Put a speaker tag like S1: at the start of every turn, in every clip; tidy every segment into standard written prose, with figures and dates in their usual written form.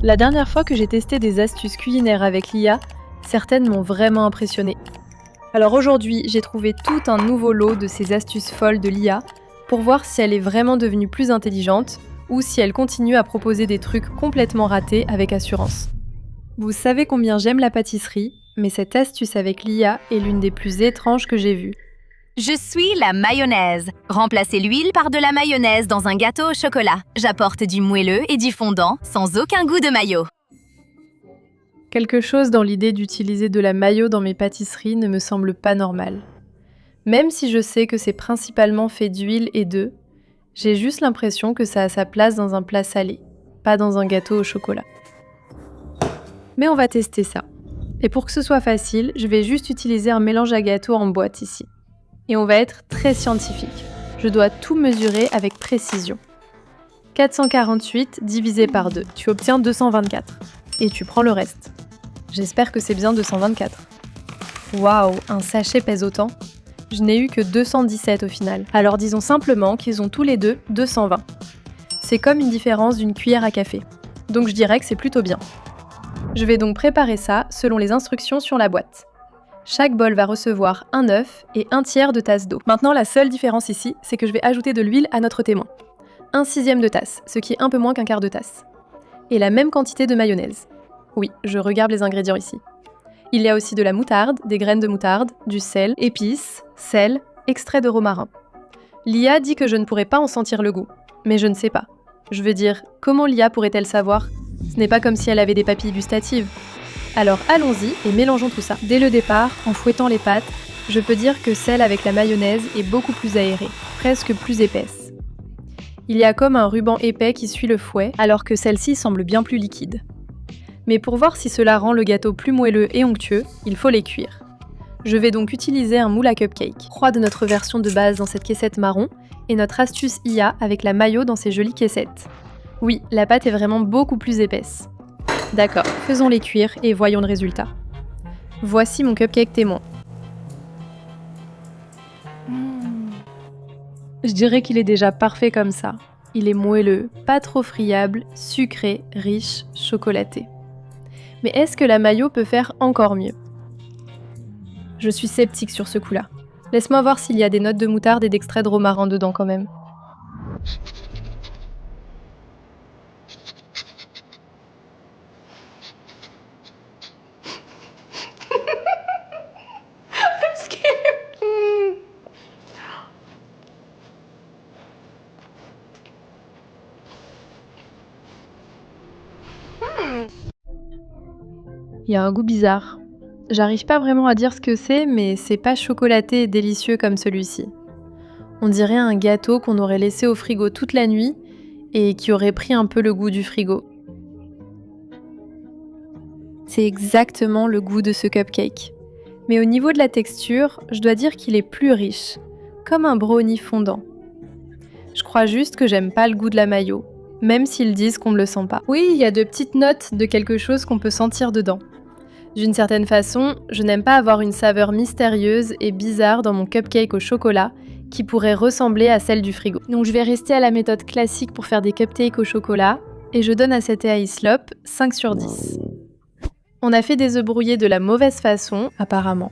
S1: La dernière fois que j'ai testé des astuces culinaires avec l'IA, certaines m'ont vraiment impressionnée. Alors aujourd'hui, j'ai trouvé tout un nouveau lot de ces astuces folles de l'IA pour voir si elle est vraiment devenue plus intelligente ou si elle continue à proposer des trucs complètement ratés avec assurance. Vous savez combien j'aime la pâtisserie, mais cette astuce avec l'IA est l'une des plus étranges que j'ai vues.
S2: Je suis la mayonnaise. Remplacez l'huile par de la mayonnaise dans un gâteau au chocolat. J'apporte du moelleux et du fondant, sans aucun goût de mayo.
S1: Quelque chose dans l'idée d'utiliser de la mayo dans mes pâtisseries ne me semble pas normal. Même si je sais que c'est principalement fait d'huile et d'œufs, j'ai juste l'impression que ça a sa place dans un plat salé, pas dans un gâteau au chocolat. Mais on va tester ça. Et pour que ce soit facile, je vais juste utiliser un mélange à gâteau en boîte ici. Et on va être très scientifique. Je dois tout mesurer avec précision. 448 divisé par 2, tu obtiens 224. Et tu prends le reste. J'espère que c'est bien 224. Waouh, un sachet pèse autant. Je n'ai eu que 217 au final. Alors disons simplement qu'ils ont tous les deux 220. C'est comme une différence d'une cuillère à café. Donc je dirais que c'est plutôt bien. Je vais donc préparer ça selon les instructions sur la boîte. Chaque bol va recevoir un œuf et 1/3 de tasse d'eau. Maintenant, la seule différence ici, c'est que je vais ajouter de l'huile à notre témoin. 1/6 de tasse, ce qui est un peu moins qu'1/4 de tasse. Et la même quantité de mayonnaise. Oui, je regarde les ingrédients ici. Il y a aussi de la moutarde, des graines de moutarde, du sel, épices, sel, extrait de romarin. L'IA dit que je ne pourrais pas en sentir le goût, mais je ne sais pas. Je veux dire, comment l'IA pourrait-elle savoir ? Ce n'est pas comme si elle avait des papilles gustatives. Alors allons-y et mélangeons tout ça. Dès le départ, en fouettant les pâtes, je peux dire que celle avec la mayonnaise est beaucoup plus aérée, presque plus épaisse. Il y a comme un ruban épais qui suit le fouet, alors que celle-ci semble bien plus liquide. Mais pour voir si cela rend le gâteau plus moelleux et onctueux, il faut les cuire. Je vais donc utiliser un moule à cupcake, croix de notre version de base dans cette caissette marron, et notre astuce IA avec la mayo dans ces jolies caissettes. Oui, la pâte est vraiment beaucoup plus épaisse. D'accord, faisons-les cuire et voyons le résultat. Voici mon cupcake témoin. Je dirais qu'il est déjà parfait comme ça. Il est moelleux, pas trop friable, sucré, riche, chocolaté. Mais est-ce que la mayo peut faire encore mieux ? Je suis sceptique sur ce coup-là. Laisse-moi voir s'il y a des notes de moutarde et d'extrait de romarin dedans quand même. Il y a un goût bizarre. J'arrive pas vraiment à dire ce que c'est, mais c'est pas chocolaté et délicieux comme celui-ci. On dirait un gâteau qu'on aurait laissé au frigo toute la nuit et qui aurait pris un peu le goût du frigo. C'est exactement le goût de ce cupcake. Mais au niveau de la texture, je dois dire qu'il est plus riche, comme un brownie fondant. Je crois juste que j'aime pas le goût de la mayo, même s'ils disent qu'on ne le sent pas. Oui, il y a de petites notes de quelque chose qu'on peut sentir dedans. D'une certaine façon, je n'aime pas avoir une saveur mystérieuse et bizarre dans mon cupcake au chocolat qui pourrait ressembler à celle du frigo. Donc je vais rester à la méthode classique pour faire des cupcakes au chocolat et je donne à cet Aeslop 5 sur 10. On a fait des œufs brouillés de la mauvaise façon, apparemment.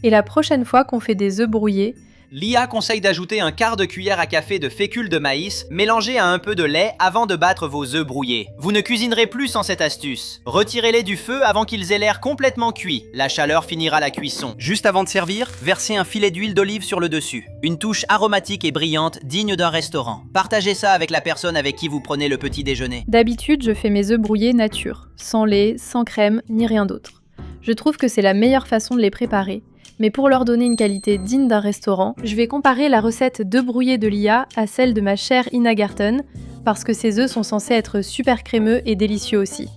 S1: Et la prochaine fois qu'on fait des œufs brouillés,
S3: l'IA conseille d'ajouter un quart de cuillère à café de fécule de maïs mélangé à un peu de lait avant de battre vos œufs brouillés. Vous ne cuisinerez plus sans cette astuce. Retirez-les du feu avant qu'ils aient l'air complètement cuits. La chaleur finira la cuisson. Juste avant de servir, versez un filet d'huile d'olive sur le dessus. Une touche aromatique et brillante digne d'un restaurant. Partagez ça avec la personne avec qui vous prenez le petit déjeuner.
S1: D'habitude, je fais mes œufs brouillés nature, sans lait, sans crème, ni rien d'autre. Je trouve que c'est la meilleure façon de les préparer. Mais pour leur donner une qualité digne d'un restaurant, je vais comparer la recette d'œufs brouillés de l'IA à celle de ma chère Ina Garten, parce que ces œufs sont censés être super crémeux et délicieux aussi.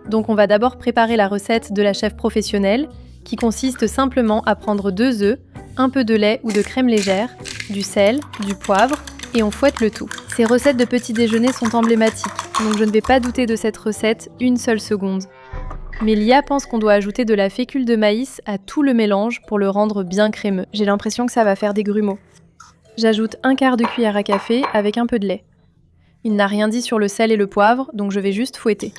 S1: Donc on va d'abord préparer la recette de la chef professionnelle, qui consiste simplement à prendre 2 œufs, un peu de lait ou de crème légère, du sel, du poivre, et on fouette le tout. Ces recettes de petit déjeuner sont emblématiques, donc je ne vais pas douter de cette recette une seule seconde. Mais l'IA pense qu'on doit ajouter de la fécule de maïs à tout le mélange pour le rendre bien crémeux. J'ai l'impression que ça va faire des grumeaux. J'ajoute 1/4 de cuillère à café avec un peu de lait. Il n'a rien dit sur le sel et le poivre, donc je vais juste fouetter.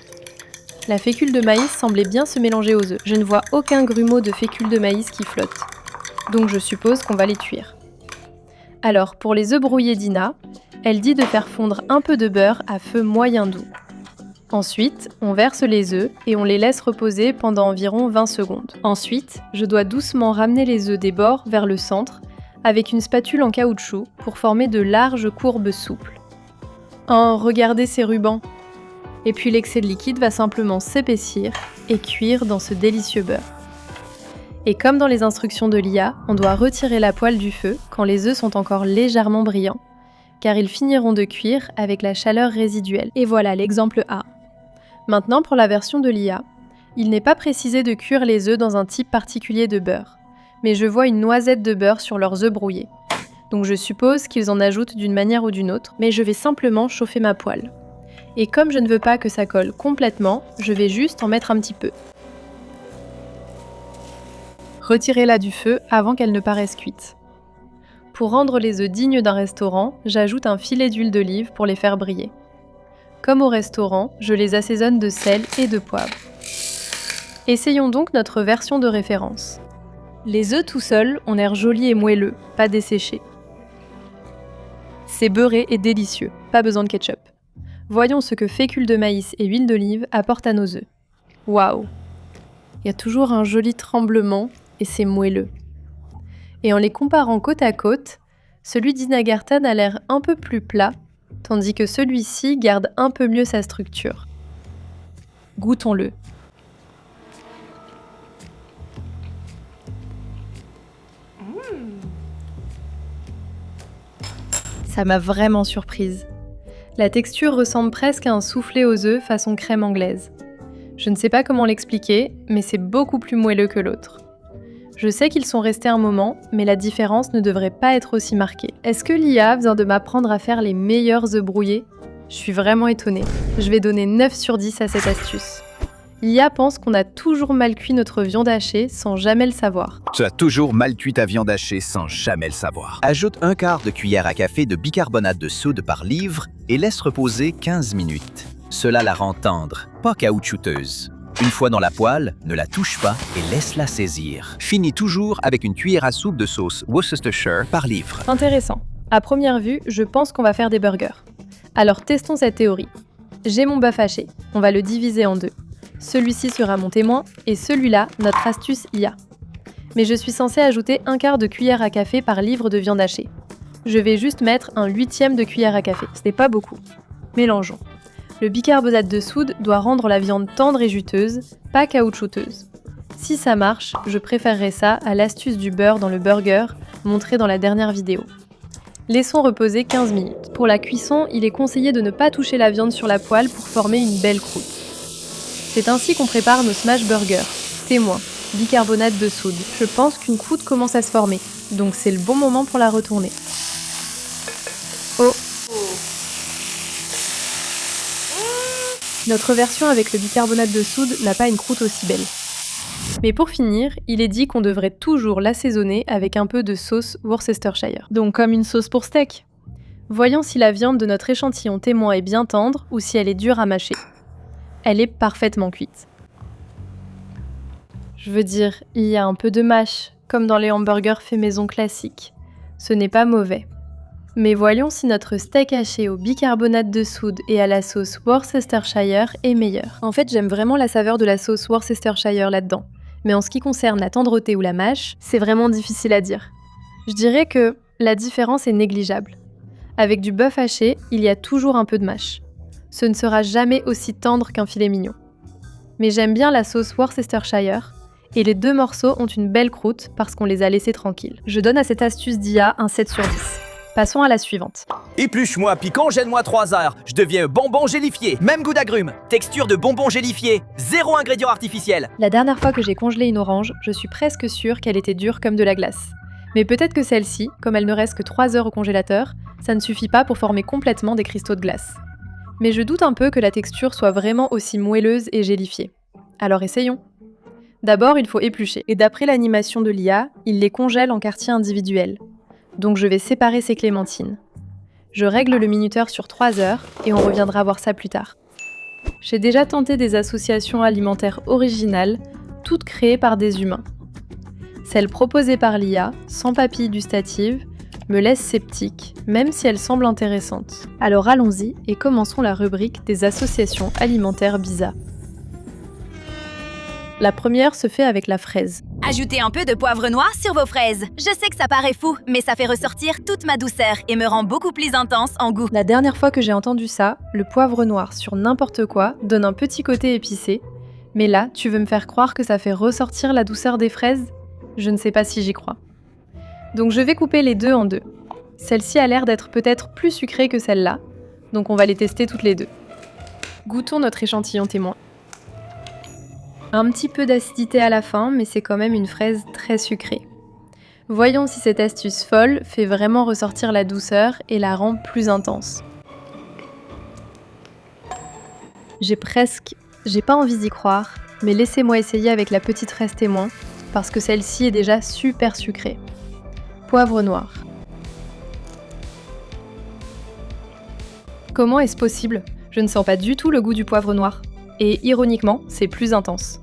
S1: La fécule de maïs semblait bien se mélanger aux œufs. Je ne vois aucun grumeau de fécule de maïs qui flotte. Donc je suppose qu'on va les cuire. Alors, pour les œufs brouillés d'Ina, elle dit de faire fondre un peu de beurre à feu moyen doux. Ensuite, on verse les œufs et on les laisse reposer pendant environ 20 secondes. Ensuite, je dois doucement ramener les œufs des bords vers le centre avec une spatule en caoutchouc pour former de larges courbes souples. Oh, regardez ces rubans! Et puis l'excès de liquide va simplement s'épaissir et cuire dans ce délicieux beurre. Et comme dans les instructions de l'IA, on doit retirer la poêle du feu quand les œufs sont encore légèrement brillants, car ils finiront de cuire avec la chaleur résiduelle. Et voilà l'exemple A. Maintenant, pour la version de l'IA, il n'est pas précisé de cuire les œufs dans un type particulier de beurre, mais je vois une noisette de beurre sur leurs œufs brouillés. Donc je suppose qu'ils en ajoutent d'une manière ou d'une autre, mais je vais simplement chauffer ma poêle. Et comme je ne veux pas que ça colle complètement, je vais juste en mettre un petit peu. Retirez-la du feu avant qu'elle ne paraisse cuite. Pour rendre les œufs dignes d'un restaurant, j'ajoute un filet d'huile d'olive pour les faire briller. Comme au restaurant, je les assaisonne de sel et de poivre. Essayons donc notre version de référence. Les œufs tout seuls ont l'air jolis et moelleux, pas desséchés. C'est beurré et délicieux, pas besoin de ketchup. Voyons ce que fécule de maïs et huile d'olive apportent à nos œufs. Waouh! Il y a toujours un joli tremblement et c'est moelleux. Et en les comparant côte à côte, celui d'Inagarten a l'air un peu plus plat, tandis que celui-ci garde un peu mieux sa structure. Goûtons-le. Ça m'a vraiment surprise. La texture ressemble presque à un soufflé aux œufs façon crème anglaise. Je ne sais pas comment l'expliquer, mais c'est beaucoup plus moelleux que l'autre. Je sais qu'ils sont restés un moment, mais la différence ne devrait pas être aussi marquée. Est-ce que l'IA vient de m'apprendre à faire les meilleurs œufs brouillés? Je suis vraiment étonnée. Je vais donner 9 sur 10 à cette astuce. L'IA pense qu'on a toujours mal cuit notre viande hachée sans jamais le savoir.
S4: Tu as toujours mal cuit ta viande hachée sans jamais le savoir. Ajoute un quart de cuillère à café de bicarbonate de soude par livre et laisse reposer 15 minutes. Cela la rend tendre, pas caoutchouteuse. Une fois dans la poêle, ne la touche pas et laisse-la saisir. Finis toujours avec une cuillère à soupe de sauce Worcestershire par livre.
S1: Intéressant. À première vue, je pense qu'on va faire des burgers. Alors testons cette théorie. J'ai mon bœuf haché. On va le diviser en deux. Celui-ci sera mon témoin et celui-là, notre astuce IA. Mais je suis censée ajouter un quart de cuillère à café par livre de viande hachée. Je vais juste mettre un 1/8 de cuillère à café. Ce n'est pas beaucoup. Mélangeons. Le bicarbonate de soude doit rendre la viande tendre et juteuse, pas caoutchouteuse. Si ça marche, je préférerais ça à l'astuce du beurre dans le burger montrée dans la dernière vidéo. Laissons reposer 15 minutes. Pour la cuisson, il est conseillé de ne pas toucher la viande sur la poêle pour former une belle croûte. C'est ainsi qu'on prépare nos smash burgers. Témoin, bicarbonate de soude. Je pense qu'une croûte commence à se former, donc c'est le bon moment pour la retourner. Oh! Notre version avec le bicarbonate de soude n'a pas une croûte aussi belle. Mais pour finir, il est dit qu'on devrait toujours l'assaisonner avec un peu de sauce Worcestershire. Donc comme une sauce pour steak. Voyons si la viande de notre échantillon témoin est bien tendre ou si elle est dure à mâcher. Elle est parfaitement cuite. Je veux dire, il y a un peu de mâche, comme dans les hamburgers faits maison classiques. Ce n'est pas mauvais. Mais voyons si notre steak haché au bicarbonate de soude et à la sauce Worcestershire est meilleur. En fait, j'aime vraiment la saveur de la sauce Worcestershire là-dedans. Mais en ce qui concerne la tendreté ou la mâche, c'est vraiment difficile à dire. Je dirais que la différence est négligeable. Avec du bœuf haché, il y a toujours un peu de mâche. Ce ne sera jamais aussi tendre qu'un filet mignon. Mais j'aime bien la sauce Worcestershire, et les deux morceaux ont une belle croûte parce qu'on les a laissés tranquilles. Je donne à cette astuce d'IA un 7 sur 10. Passons à la suivante.
S5: Épluche-moi puis congèle-moi 3 heures. Je deviens un bonbon gélifié. Même goût d'agrumes. Texture de bonbon gélifié. 0 ingrédient artificiel.
S1: La dernière fois que j'ai congelé une orange, je suis presque sûre qu'elle était dure comme de la glace. Mais peut-être que celle-ci, comme elle ne reste que 3 heures au congélateur, ça ne suffit pas pour former complètement des cristaux de glace. Mais je doute un peu que la texture soit vraiment aussi moelleuse et gélifiée. Alors essayons. D'abord, il faut éplucher. Et d'après l'animation de l'IA, il les congèle en quartiers individuels. Donc je vais séparer ces clémentines. Je règle le minuteur sur 3 heures et on reviendra voir ça plus tard. J'ai déjà tenté des associations alimentaires originales, toutes créées par des humains. Celle proposée par l'IA, sans papilles gustatives, me laisse sceptique, même si elle semble intéressante. Alors allons-y et commençons la rubrique des associations alimentaires bizarres. La première se fait avec la fraise.
S2: Ajoutez un peu de poivre noir sur vos fraises. Je sais que ça paraît fou, mais ça fait ressortir toute ma douceur et me rend beaucoup plus intense en goût.
S1: La dernière fois que j'ai entendu ça, le poivre noir sur n'importe quoi donne un petit côté épicé. Mais là, tu veux me faire croire que ça fait ressortir la douceur des fraises ? Je ne sais pas si j'y crois. Donc je vais couper les deux en deux. Celle-ci a l'air d'être peut-être plus sucrée que celle-là, donc on va les tester toutes les deux. Goûtons notre échantillon témoin. Un petit peu d'acidité à la fin, mais c'est quand même une fraise très sucrée. Voyons si cette astuce folle fait vraiment ressortir la douceur et la rend plus intense. J'ai pas envie d'y croire, mais laissez-moi essayer avec la petite fraise témoin, parce que celle-ci est déjà super sucrée. Poivre noir. Comment est-ce possible ? Je ne sens pas du tout le goût du poivre noir. Et ironiquement, c'est plus intense.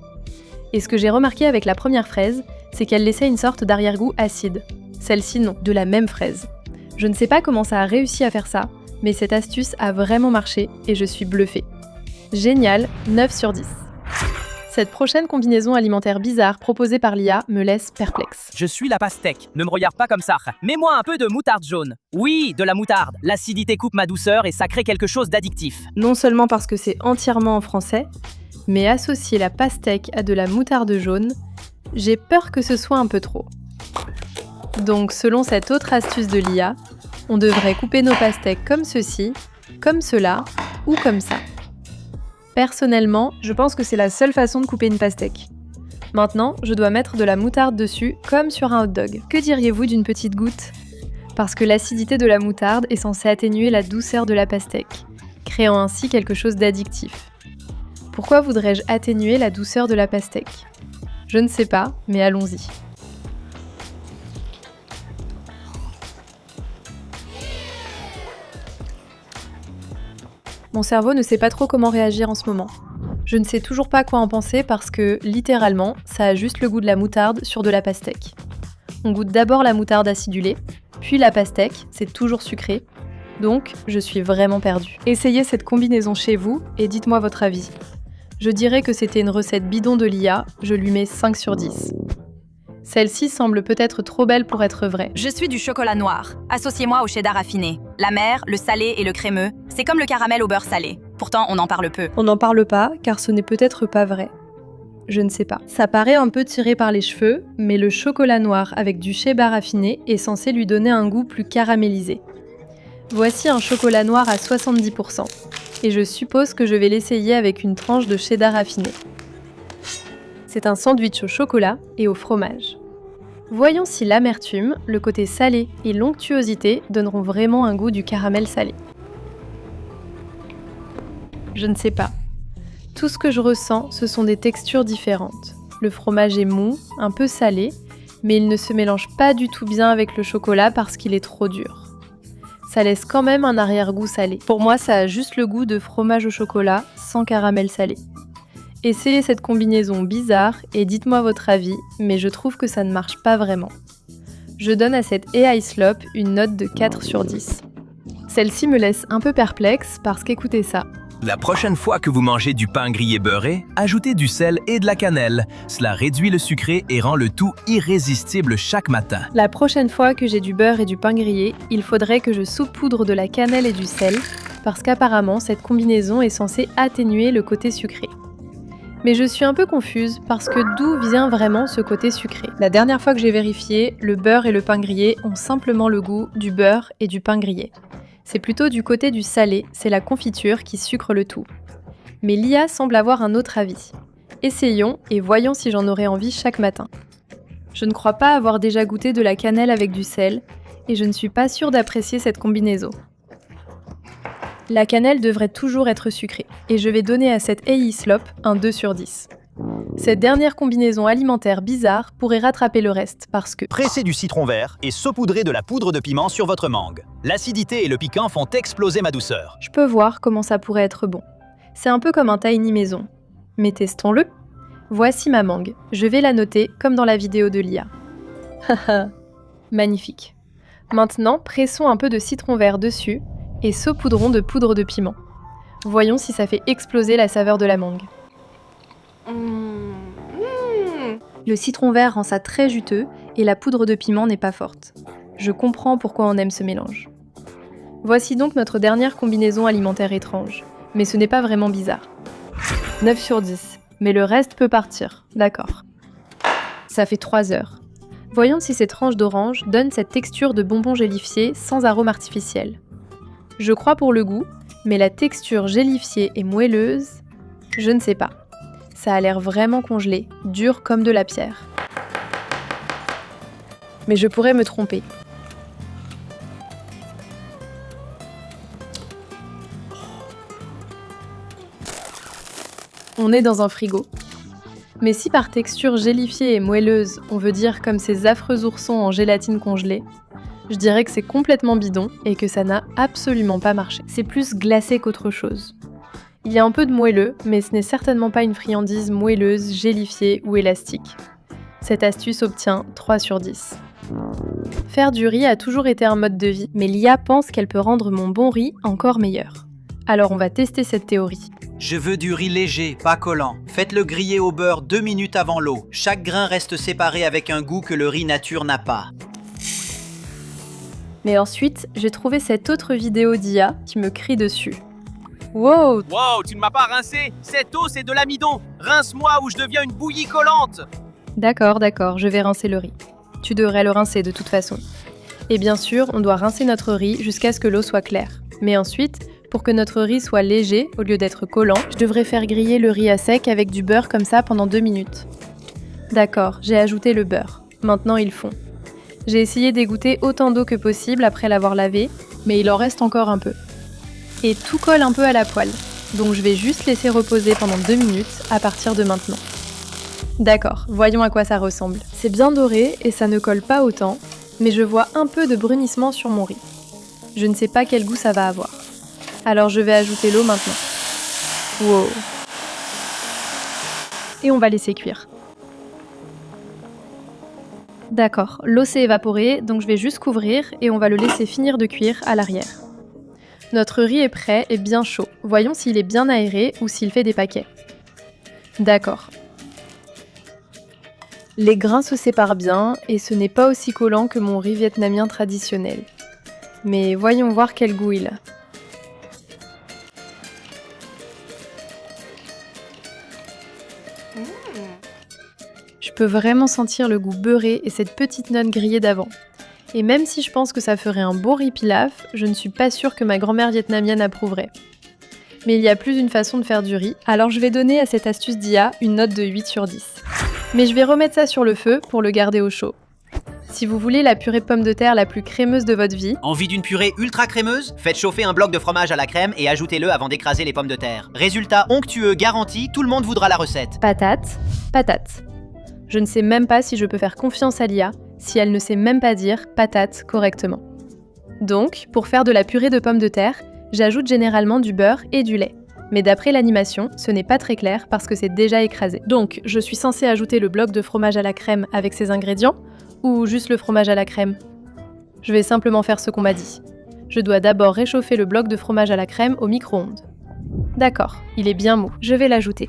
S1: Et ce que j'ai remarqué avec la première fraise, c'est qu'elle laissait une sorte d'arrière-goût acide. Celle-ci non, de la même fraise. Je ne sais pas comment ça a réussi à faire ça, mais cette astuce a vraiment marché et je suis bluffée. Génial, 9 sur 10. Cette prochaine combinaison alimentaire bizarre proposée par l'IA me laisse perplexe.
S5: Je suis la pastèque, ne me regarde pas comme ça. Mets-moi un peu de moutarde jaune. Oui, de la moutarde. L'acidité coupe ma douceur et ça crée quelque chose d'addictif.
S1: Non seulement parce que c'est entièrement en français, mais associer la pastèque à de la moutarde jaune, j'ai peur que ce soit un peu trop. Donc selon cette autre astuce de l'IA, on devrait couper nos pastèques comme ceci, comme cela ou comme ça. Personnellement, je pense que c'est la seule façon de couper une pastèque. Maintenant, je dois mettre de la moutarde dessus, comme sur un hot dog. Que diriez-vous d'une petite goutte ? Parce que l'acidité de la moutarde est censée atténuer la douceur de la pastèque, créant ainsi quelque chose d'addictif. Pourquoi voudrais-je atténuer la douceur de la pastèque ? Je ne sais pas, mais allons-y. Mon cerveau ne sait pas trop comment réagir en ce moment. Je ne sais toujours pas quoi en penser parce que, littéralement, ça a juste le goût de la moutarde sur de la pastèque. On goûte d'abord la moutarde acidulée, puis la pastèque, c'est toujours sucré. Donc, je suis vraiment perdue. Essayez cette combinaison chez vous et dites-moi votre avis. Je dirais que c'était une recette bidon de l'IA, je lui mets 5 sur 10. Celle-ci semble peut-être trop belle pour être vraie.
S2: Je suis du chocolat noir. Associez-moi au cheddar raffiné. La mer, le salé et le crémeux, c'est comme le caramel au beurre salé. Pourtant, on en parle peu.
S1: On n'en parle pas, car ce n'est peut-être pas vrai. Je ne sais pas. Ça paraît un peu tiré par les cheveux, mais le chocolat noir avec du cheddar raffiné est censé lui donner un goût plus caramélisé. Voici un chocolat noir à 70%, et je suppose que je vais l'essayer avec une tranche de cheddar raffiné. C'est un sandwich au chocolat et au fromage. Voyons si l'amertume, le côté salé et l'onctuosité donneront vraiment un goût du caramel salé. Je ne sais pas. Tout ce que je ressens, ce sont des textures différentes. Le fromage est mou, un peu salé, mais il ne se mélange pas du tout bien avec le chocolat parce qu'il est trop dur. Ça laisse quand même un arrière-goût salé. Pour moi, ça a juste le goût de fromage au chocolat sans caramel salé. Essayez cette combinaison bizarre et dites-moi votre avis, mais je trouve que ça ne marche pas vraiment. Je donne à cette AI Slop une note de 4 sur 10. Celle-ci me laisse un peu perplexe parce qu'écoutez ça.
S6: La prochaine fois que vous mangez du pain grillé beurré, ajoutez du sel et de la cannelle. Cela réduit le sucré et rend le tout irrésistible chaque matin.
S1: La prochaine fois que j'ai du beurre et du pain grillé, il faudrait que je saupoudre de la cannelle et du sel, parce qu'apparemment cette combinaison est censée atténuer le côté sucré. Mais je suis un peu confuse parce que d'où vient vraiment ce côté sucré ? La dernière fois que j'ai vérifié, le beurre et le pain grillé ont simplement le goût du beurre et du pain grillé. C'est plutôt du côté du salé, c'est la confiture qui sucre le tout. Mais l'IA semble avoir un autre avis. Essayons et voyons si j'en aurai envie chaque matin. Je ne crois pas avoir déjà goûté de la cannelle avec du sel et je ne suis pas sûre d'apprécier cette combinaison. La cannelle devrait toujours être sucrée et je vais donner à cette AI Slop un 2 sur 10. Cette dernière combinaison alimentaire bizarre pourrait rattraper le reste parce que...
S7: Pressez du citron vert et saupoudrez de la poudre de piment sur votre mangue. L'acidité et le piquant font exploser ma douceur.
S1: Je peux voir comment ça pourrait être bon. C'est un peu comme un tiny maison. Mais testons-le. Voici ma mangue. Je vais la noter comme dans la vidéo de Lia. Haha, magnifique. Maintenant, pressons un peu de citron vert dessus et saupoudrons de poudre de piment. Voyons si ça fait exploser la saveur de la mangue. Le citron vert rend ça très juteux et la poudre de piment n'est pas forte. Je comprends pourquoi on aime ce mélange. Voici donc notre dernière combinaison alimentaire étrange. Mais ce n'est pas vraiment bizarre. 9 sur 10. Mais le reste peut partir, d'accord. Ça fait 3 heures. Voyons si ces tranches d'orange donnent cette texture de bonbon gélifié sans arôme artificiel. Je crois pour le goût, mais la texture gélifiée et moelleuse, je ne sais pas. Ça a l'air vraiment congelé, dur comme de la pierre. Mais je pourrais me tromper. On est dans un frigo. Mais si par texture gélifiée et moelleuse, on veut dire comme ces affreux oursons en gélatine congelée, je dirais que c'est complètement bidon et que ça n'a absolument pas marché. C'est plus glacé qu'autre chose. Il y a un peu de moelleux, mais ce n'est certainement pas une friandise moelleuse, gélifiée ou élastique. Cette astuce obtient 3 sur 10. Faire du riz a toujours été un mode de vie, mais Lia pense qu'elle peut rendre mon bon riz encore meilleur. Alors on va tester cette théorie.
S8: Je veux du riz léger, pas collant. Faites-le griller au beurre 2 minutes avant l'eau. Chaque grain reste séparé avec un goût que le riz nature n'a pas.
S1: Mais ensuite, j'ai trouvé cette autre vidéo d'Ia qui me crie dessus. Wow!
S5: Wow, tu ne m'as pas rincé. Cette eau, c'est de l'amidon. Rince-moi ou je deviens une bouillie collante.
S1: D'accord, je vais rincer le riz. Tu devrais le rincer de toute façon. Et bien sûr, on doit rincer notre riz jusqu'à ce que l'eau soit claire. Mais ensuite, pour que notre riz soit léger au lieu d'être collant, je devrais faire griller le riz à sec avec du beurre comme ça pendant 2 minutes. D'accord, j'ai ajouté le beurre. Maintenant, il fond. J'ai essayé d'égoutter autant d'eau que possible après l'avoir lavé, mais il en reste encore un peu. Et tout colle un peu à la poêle, donc je vais juste laisser reposer pendant 2 minutes à partir de maintenant. D'accord, voyons à quoi ça ressemble. C'est bien doré et ça ne colle pas autant, mais je vois un peu de brunissement sur mon riz. Je ne sais pas quel goût ça va avoir. Alors je vais ajouter l'eau maintenant. Wow. Et on va laisser cuire. D'accord, l'eau s'est évaporée, donc je vais juste couvrir et on va le laisser finir de cuire à l'arrière. Notre riz est prêt et bien chaud. Voyons s'il est bien aéré ou s'il fait des paquets. D'accord. Les grains se séparent bien et ce n'est pas aussi collant que mon riz vietnamien traditionnel. Mais voyons voir quel goût il a. Je peux vraiment sentir le goût beurré et cette petite note grillée d'avant. Et même si je pense que ça ferait un beau riz pilaf, je ne suis pas sûre que ma grand-mère vietnamienne approuverait. Mais il y a plus d'une façon de faire du riz, alors je vais donner à cette astuce d'Ia une note de 8 sur 10. Mais je vais remettre ça sur le feu pour le garder au chaud. Si vous voulez la purée de pommes de terre la plus crémeuse de votre vie,
S3: Envie d'une purée ultra crémeuse? Faites chauffer un bloc de fromage à la crème et ajoutez-le avant d'écraser les pommes de terre. Résultat onctueux garanti, tout le monde voudra la recette.
S1: patate. Je ne sais même pas si je peux faire confiance à Lia, si elle ne sait même pas dire patate correctement. Donc, pour faire de la purée de pommes de terre, j'ajoute généralement du beurre et du lait. Mais d'après l'animation, ce n'est pas très clair parce que c'est déjà écrasé. Donc, je suis censée ajouter le bloc de fromage à la crème avec ces ingrédients ou juste le fromage à la crème? Je vais simplement faire ce qu'on m'a dit. Je dois d'abord réchauffer le bloc de fromage à la crème au micro-ondes. D'accord, il est bien mou, je vais l'ajouter.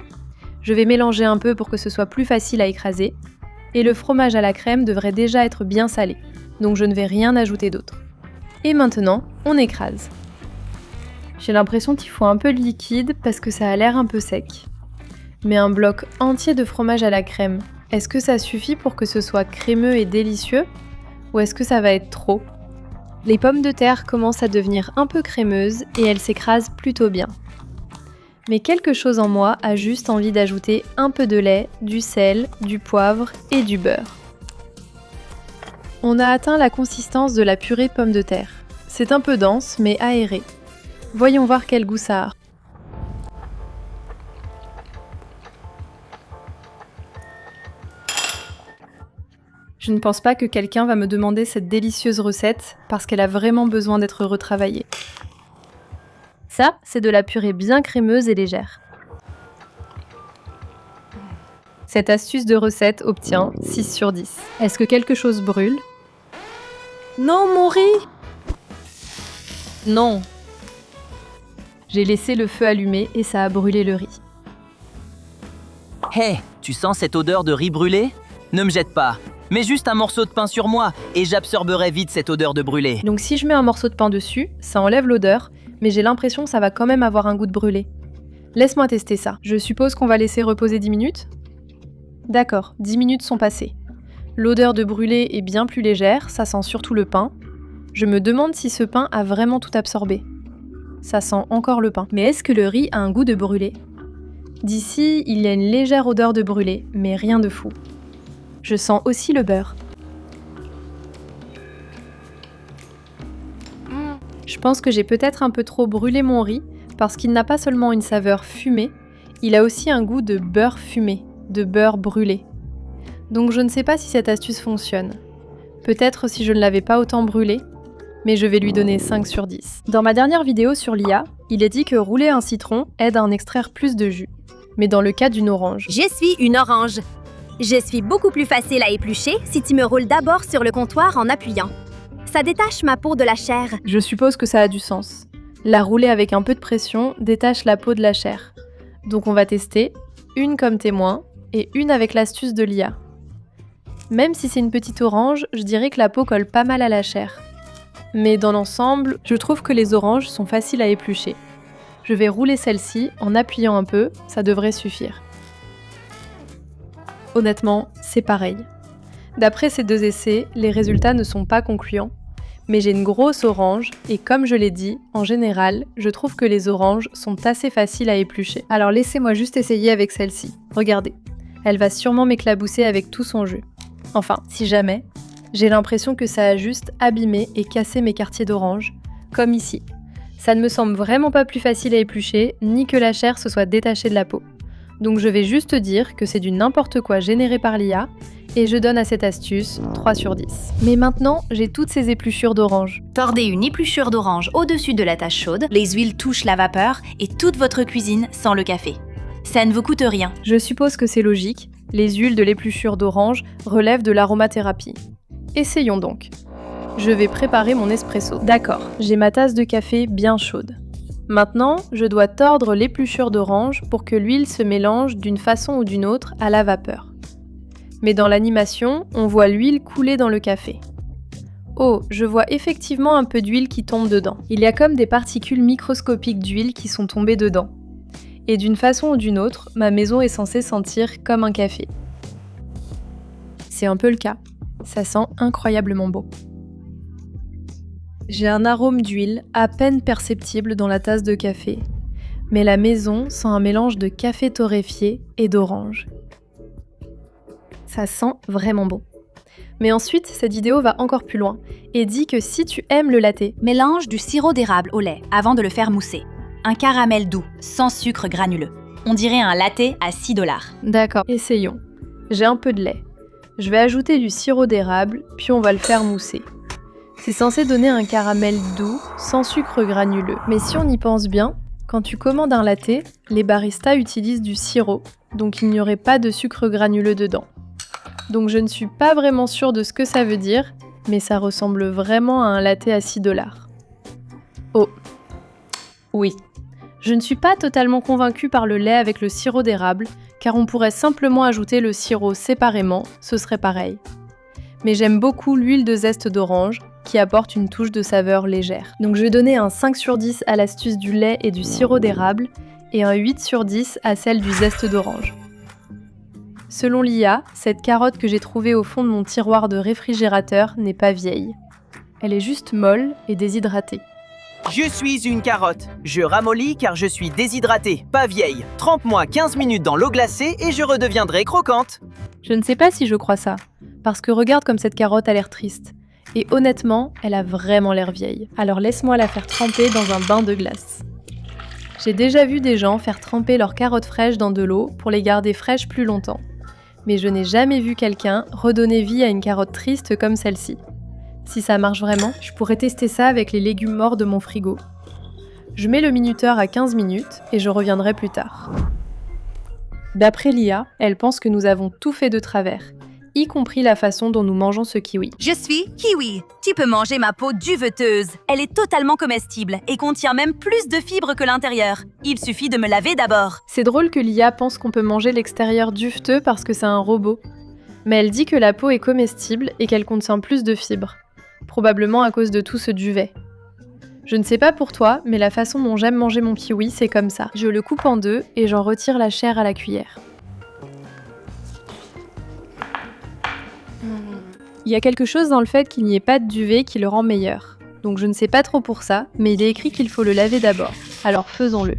S1: Je vais mélanger un peu pour que ce soit plus facile à écraser. Et le fromage à la crème devrait déjà être bien salé, donc je ne vais rien ajouter d'autre. Et maintenant, on écrase. J'ai l'impression qu'il faut un peu de liquide parce que ça a l'air un peu sec. Mais un bloc entier de fromage à la crème, est-ce que ça suffit pour que ce soit crémeux et délicieux? Ou est-ce que ça va être trop? Les pommes de terre commencent à devenir un peu crémeuses et elles s'écrasent plutôt bien. Mais quelque chose en moi a juste envie d'ajouter un peu de lait, du sel, du poivre et du beurre. On a atteint la consistance de la purée de pommes de terre. C'est un peu dense mais aéré. Voyons voir quel goût ça a. Je ne pense pas que quelqu'un va me demander cette délicieuse recette parce qu'elle a vraiment besoin d'être retravaillée. Ça, c'est de la purée bien crémeuse et légère. Cette astuce de recette obtient 6 sur 10. Est-ce que quelque chose brûle? Non, mon riz! Non! J'ai laissé le feu allumé et ça a brûlé le riz.
S5: Hé, tu sens cette odeur de riz brûlé? Ne me jette pas. Mets juste un morceau de pain sur moi et j'absorberai vite cette odeur de brûlé.
S1: Donc si je mets un morceau de pain dessus, ça enlève l'odeur, mais j'ai l'impression que ça va quand même avoir un goût de brûlé. Laisse-moi tester ça. Je suppose qu'on va laisser reposer 10 minutes? D'accord, 10 minutes sont passées. L'odeur de brûlé est bien plus légère, ça sent surtout le pain. Je me demande si ce pain a vraiment tout absorbé. Ça sent encore le pain. Mais est-ce que le riz a un goût de brûlé? D'ici, il y a une légère odeur de brûlé, mais rien de fou. Je sens aussi le beurre. Je pense que j'ai peut-être un peu trop brûlé mon riz, parce qu'il n'a pas seulement une saveur fumée, il a aussi un goût de beurre fumé, de beurre brûlé. Donc je ne sais pas si cette astuce fonctionne. Peut-être si je ne l'avais pas autant brûlé, mais je vais lui donner 5 sur 10. Dans ma dernière vidéo sur l'IA, il est dit que rouler un citron aide à en extraire plus de jus. Mais dans le cas d'une orange.
S9: Je suis une orange. Je suis beaucoup plus facile à éplucher si tu me roules d'abord sur le comptoir en appuyant. Ça détache ma peau de la chair.
S1: Je suppose que ça a du sens. La rouler avec un peu de pression détache la peau de la chair. Donc on va tester, une comme témoin et une avec l'astuce de l'IA. Même si c'est une petite orange, je dirais que la peau colle pas mal à la chair. Mais dans l'ensemble, je trouve que les oranges sont faciles à éplucher. Je vais rouler celle-ci en appuyant un peu, ça devrait suffire. Honnêtement, c'est pareil. D'après ces 2 essais, les résultats ne sont pas concluants, mais j'ai une grosse orange et comme je l'ai dit, en général, je trouve que les oranges sont assez faciles à éplucher. Alors laissez-moi juste essayer avec celle-ci. Regardez, elle va sûrement m'éclabousser avec tout son jus. Enfin, si jamais, j'ai l'impression que ça a juste abîmé et cassé mes quartiers d'orange, comme ici. Ça ne me semble vraiment pas plus facile à éplucher, ni que la chair se soit détachée de la peau. Donc je vais juste dire que c'est du n'importe quoi généré par l'IA, et je donne à cette astuce 3 sur 10. Mais maintenant, j'ai toutes ces épluchures d'orange.
S2: Tordez une épluchure d'orange au-dessus de la tache chaude, les huiles touchent la vapeur et toute votre cuisine sent le café. Ça ne vous coûte rien.
S1: Je suppose que c'est logique, les huiles de l'épluchure d'orange relèvent de l'aromathérapie. Essayons donc. Je vais préparer mon espresso. D'accord, j'ai ma tasse de café bien chaude. Maintenant, je dois tordre l'épluchure d'orange pour que l'huile se mélange d'une façon ou d'une autre à la vapeur. Mais dans l'animation, on voit l'huile couler dans le café. Oh, je vois effectivement un peu d'huile qui tombe dedans. Il y a comme des particules microscopiques d'huile qui sont tombées dedans. Et d'une façon ou d'une autre, ma maison est censée sentir comme un café. C'est un peu le cas. Ça sent incroyablement beau. J'ai un arôme d'huile à peine perceptible dans la tasse de café, mais la maison sent un mélange de café torréfié et d'orange. Ça sent vraiment bon. Mais ensuite, cette vidéo va encore plus loin et dit que si tu aimes le latte,
S2: Mélange du sirop d'érable au lait avant de le faire mousser. Un caramel doux, sans sucre granuleux. On dirait un latte à 6 $.
S1: D'accord, essayons. J'ai un peu de lait. Je vais ajouter du sirop d'érable, puis on va le faire mousser. C'est censé donner un caramel doux, sans sucre granuleux. Mais si on y pense bien, quand tu commandes un latte, les baristas utilisent du sirop, donc il n'y aurait pas de sucre granuleux dedans. Donc je ne suis pas vraiment sûre de ce que ça veut dire, mais ça ressemble vraiment à un latte à 6 $. Oh, oui. Je ne suis pas totalement convaincue par le lait avec le sirop d'érable, car on pourrait simplement ajouter le sirop séparément, ce serait pareil. Mais j'aime beaucoup l'huile de zeste d'orange, qui apporte une touche de saveur légère. Donc je vais donner un 5 sur 10 à l'astuce du lait et du sirop d'érable, et un 8 sur 10 à celle du zeste d'orange. Selon l'IA, cette carotte que j'ai trouvée au fond de mon tiroir de réfrigérateur n'est pas vieille. Elle est juste molle et déshydratée.
S5: Je suis une carotte. Je ramollis car je suis déshydratée, pas vieille. Trempe-moi 15 minutes dans l'eau glacée et je redeviendrai croquante.
S1: Je ne sais pas si je crois ça, parce que regarde comme cette carotte a l'air triste. Et honnêtement, elle a vraiment l'air vieille. Alors laisse-moi la faire tremper dans un bain de glace. J'ai déjà vu des gens faire tremper leurs carottes fraîches dans de l'eau pour les garder fraîches plus longtemps. mais je n'ai jamais vu quelqu'un redonner vie à une carotte triste comme celle-ci. Si ça marche vraiment, je pourrais tester ça avec les légumes morts de mon frigo. Je mets le minuteur à 15 minutes et je reviendrai plus tard. D'après Lia, elle pense que nous avons tout fait de travers, y compris la façon dont nous mangeons ce kiwi.
S2: Je suis kiwi. Tu peux manger ma peau duveteuse. Elle est totalement comestible et contient même plus de fibres que l'intérieur. Il suffit de me laver d'abord.
S1: C'est drôle que Lia pense qu'on peut manger l'extérieur duveteux parce que c'est un robot. Mais elle dit que la peau est comestible et qu'elle contient plus de fibres. Probablement à cause de tout ce duvet. Je ne sais pas pour toi, mais la façon dont j'aime manger mon kiwi, c'est comme ça. Je le coupe en deux et j'en retire la chair à la cuillère. Il y a quelque chose dans le fait qu'il n'y ait pas de duvet qui le rend meilleur. Donc je ne sais pas trop pour ça, mais il est écrit qu'il faut le laver d'abord. Alors faisons-le.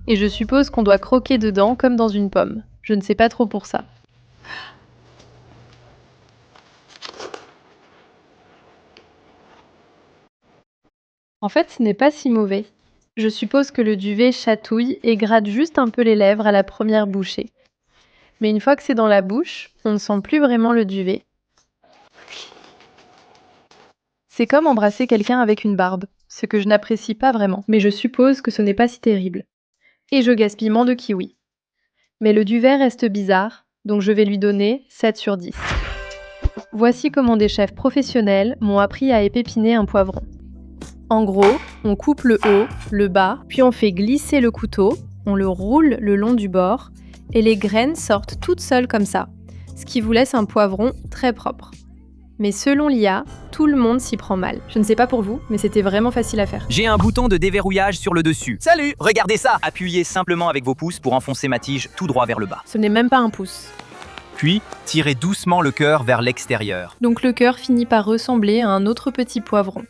S1: Et je suppose qu'on doit croquer dedans comme dans une pomme. Je ne sais pas trop pour ça. En fait, ce n'est pas si mauvais. Je suppose que le duvet chatouille et gratte juste un peu les lèvres à la première bouchée. Mais une fois que c'est dans la bouche, on ne sent plus vraiment le duvet. C'est comme embrasser quelqu'un avec une barbe, ce que je n'apprécie pas vraiment, mais je suppose que ce n'est pas si terrible. Et je gaspille moins de kiwi. Mais le duvet reste bizarre, donc je vais lui donner 7 sur 10. Voici comment des chefs professionnels m'ont appris à épépiner un poivron. En gros, on coupe le haut, le bas, puis on fait glisser le couteau, on le roule le long du bord, et les graines sortent toutes seules comme ça, ce qui vous laisse un poivron très propre. Mais selon Lia, tout le monde s'y prend mal. Je ne sais pas pour vous, mais c'était vraiment facile à faire.
S7: J'ai un bouton de déverrouillage sur le dessus.
S5: Salut, regardez ça.
S7: Appuyez simplement avec vos pouces pour enfoncer ma tige tout droit vers le bas.
S1: Ce n'est même pas un pouce.
S7: Puis, tirez doucement le cœur vers l'extérieur.
S1: Donc le cœur finit par ressembler à un autre petit poivron.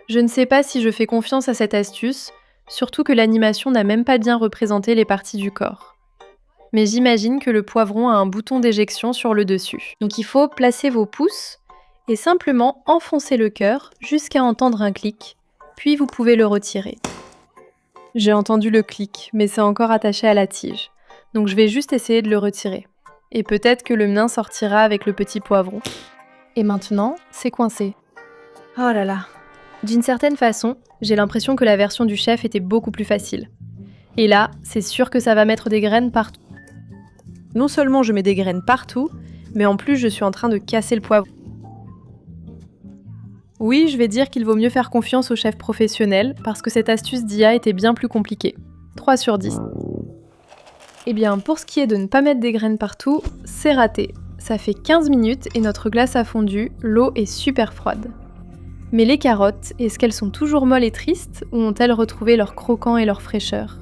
S1: Je ne sais pas si je fais confiance à cette astuce, surtout que l'animation n'a même pas bien représenté les parties du corps. Mais j'imagine que le poivron a un bouton d'éjection sur le dessus. Donc il faut placer vos pouces et simplement enfoncer le cœur jusqu'à entendre un clic, puis vous pouvez le retirer. J'ai entendu le clic, mais c'est encore attaché à la tige. Donc je vais juste essayer de le retirer. Et peut-être que le mien sortira avec le petit poivron. Et maintenant, c'est coincé. Oh là là. D'une certaine façon, j'ai l'impression que la version du chef était beaucoup plus facile. Et là, c'est sûr que ça va mettre des graines partout. Non seulement je mets des graines partout, mais en plus je suis en train de casser le poivron. Oui, je vais dire qu'il vaut mieux faire confiance au chef professionnel, parce que cette astuce d'IA était bien plus compliquée. 3 sur 10. Eh bien, pour ce qui est de ne pas mettre des graines partout, c'est raté. Ça fait 15 minutes et notre glace a fondu, l'eau est super froide. Mais les carottes, est-ce qu'elles sont toujours molles et tristes, ou ont-elles retrouvé leur croquant et leur fraîcheur ?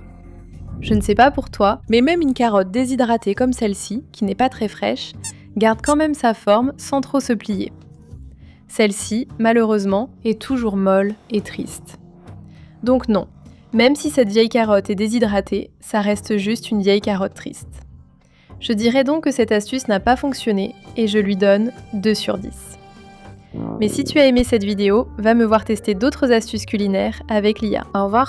S1: Je ne sais pas pour toi, mais même une carotte déshydratée comme celle-ci, qui n'est pas très fraîche, garde quand même sa forme sans trop se plier. Celle-ci, malheureusement, est toujours molle et triste. Donc non, même si cette vieille carotte est déshydratée, ça reste juste une vieille carotte triste. Je dirais donc que cette astuce n'a pas fonctionné et je lui donne 2 sur 10. Mais si tu as aimé cette vidéo, va me voir tester d'autres astuces culinaires avec Lia. Au revoir.